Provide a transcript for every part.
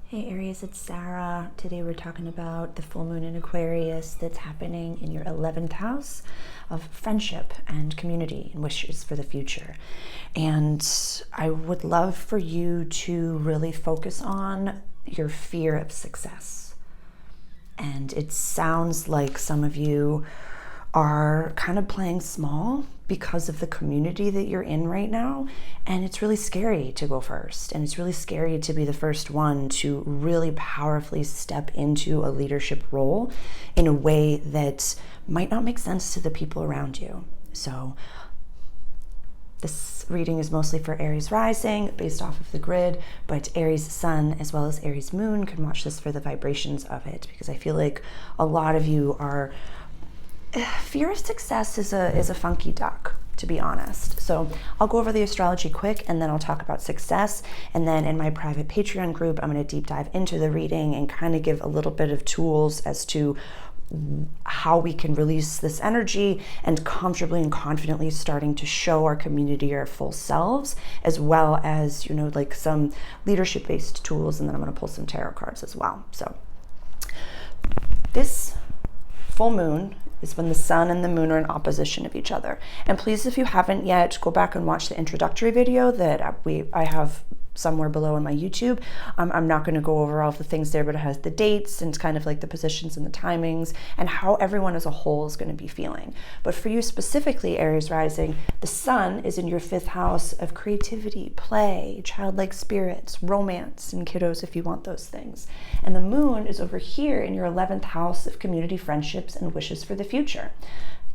Hey Aries, it's Sarah. Today we're talking about the full moon in Aquarius that's happening in your 11th house of friendship and community and wishes for the future. And I would love for you to really focus on your fear of success. And it sounds like some of you are kind of playing small because of the community that you're in right now. And it's really scary to go first. And it's really scary to be the first one to really powerfully step into a leadership role in a way that might not make sense to the people around you. So this reading is mostly for Aries rising based off of the grid, but Aries sun as well as Aries moon can watch this for the vibrations of it, because I feel like a lot of you are fear of success is a funky duck, to be honest. So I'll go over the astrology quick and then I'll talk about success. And then in my private Patreon group, I'm going to deep dive into the reading and kind of give a little bit of tools as to how we can release this energy and comfortably and confidently starting to show our community our full selves, as well as, like some leadership based tools. And then I'm going to pull some tarot cards as well. So this full moon is when the sun and the moon are in opposition of each other. And please, if you haven't yet, go back and watch the introductory video that I have somewhere below on my YouTube. I'm not going to go over all of the things there, but it has the dates and kind of like the positions and the timings and how everyone as a whole is going to be feeling. But for you specifically, Aries rising, the sun is in your 5th house of creativity, play, childlike spirits, romance, and kiddos if you want those things. And the moon is over here in your 11th house of community, friendships, and wishes for the future.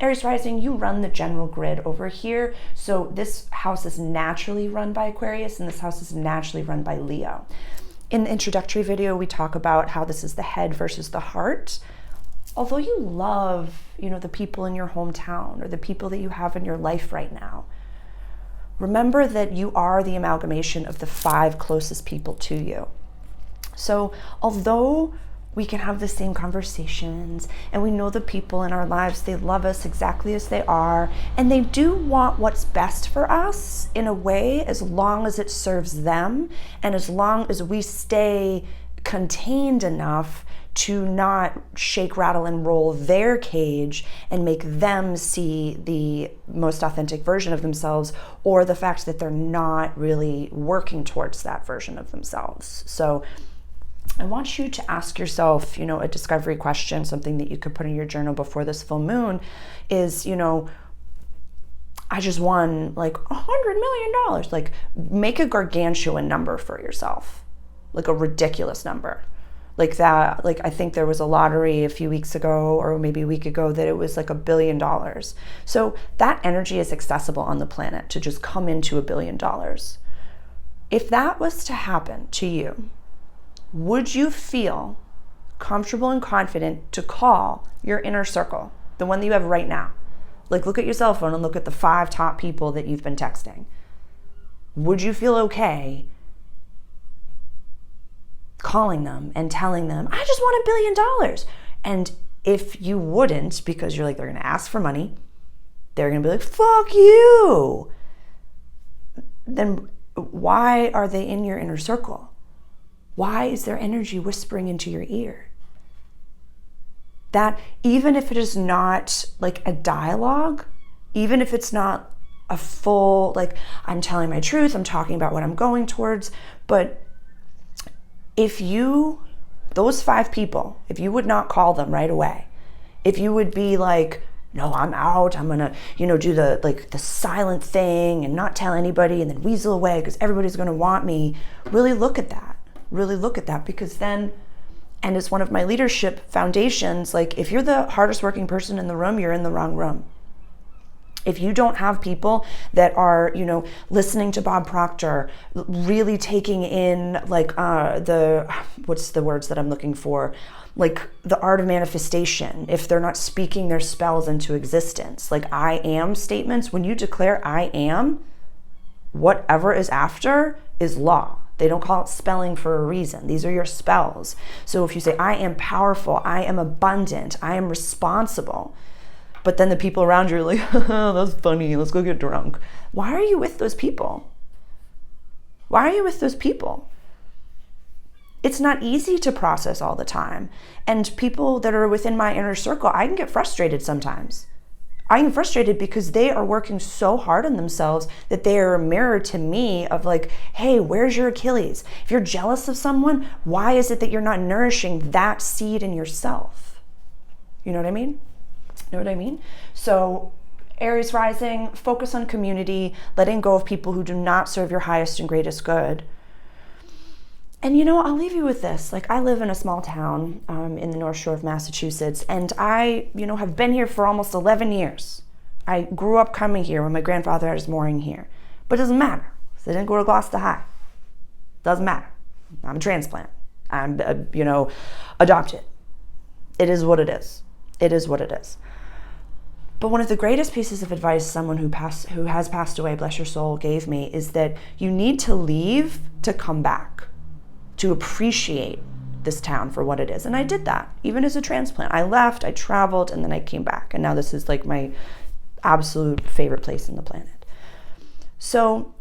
Aries rising, you run the general grid over here. So this house is naturally run by Aquarius and this house is naturally run by Leo. In the introductory video, we talk about how this is the head versus the heart. Although you love, the people in your hometown or the people that you have in your life right now, remember that you are the amalgamation of the 5 closest people to you. So although we can have the same conversations and we know the people in our lives, they love us exactly as they are, and they do want what's best for us in a way, as long as it serves them and as long as we stay contained enough to not shake, rattle, and roll their cage and make them see the most authentic version of themselves, or the fact that they're not really working towards that version of themselves. So I want you to ask yourself, a discovery question, something that you could put in your journal before this full moon is, I just won like $100 million. Like, make a gargantuan number for yourself, like a ridiculous number. Like that, like I think there was a lottery a few weeks ago or maybe a week ago that it was like $1 billion. So that energy is accessible on the planet to just come into $1 billion. If that was to happen to you, would you feel comfortable and confident to call your inner circle, the one that you have right now? Like, look at your cell phone and look at the 5 top people that you've been texting. Would you feel okay calling them and telling them, I just want $1 billion? And if you wouldn't, because you're like, they're going to ask for money, they're going to be like, fuck you, then why are they in your inner circle? Why is their energy whispering into your ear? That even if it is not like a dialogue, even if it's not a full, like, I'm telling my truth, I'm talking about what I'm going towards, but if those 5 people, if you would not call them right away, if you would be like, no, I'm out, I'm gonna, do the silent thing and not tell anybody and then weasel away because everybody's gonna want me, really look at that. Really look at that, because then, and it's one of my leadership foundations, like, if you're the hardest working person in the room, you're in the wrong room. If you don't have people that are, listening to Bob Proctor, really taking in like what's the words that I'm looking for? Like the art of manifestation, if they're not speaking their spells into existence, like I am statements, when you declare I am, whatever is after is law. They don't call it spelling for a reason. These are your spells. So if you say, I am powerful, I am abundant, I am responsible, but then the people around you are like, that's funny, let's go get drunk. Why are you with those people? Why are you with those people? It's not easy to process all the time. And people that are within my inner circle, I can get frustrated sometimes. I get frustrated because they are working so hard on themselves that they are a mirror to me of like, hey, where's your Achilles? If you're jealous of someone, why is it that you're not nourishing that seed in yourself? You know what I mean? Know what I mean? So Aries rising, focus on community, letting go of people who do not serve your highest and greatest good. And I'll leave you with this. Like, I live in a small town in the North Shore of Massachusetts, and I, have been here for almost 11 years. I grew up coming here when my grandfather had his mooring here. But it doesn't matter. I didn't go to Gloucester High. Doesn't matter. I'm a transplant. I'm, adopted. It is what it is. It is what it is. But one of the greatest pieces of advice someone who has passed away, bless your soul, gave me is that you need to leave to come back, to appreciate this town for what it is. And I did that, even as a transplant. I left, I traveled, and then I came back. And now this is like my absolute favorite place on the planet. So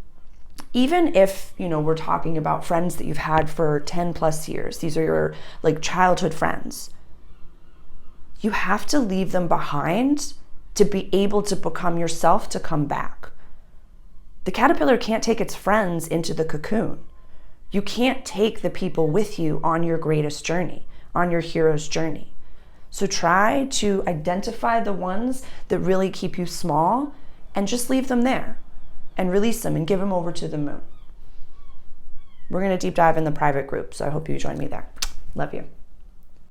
even if, we're talking about friends that you've had for 10 plus years, these are your like childhood friends, you have to leave them behind to be able to become yourself, to come back. The caterpillar can't take its friends into the cocoon. You can't take the people with you on your greatest journey, on your hero's journey. So try to identify the ones that really keep you small and just leave them there and release them and give them over to the moon. We're going to deep dive in the private group, so I hope you join me there. Love you.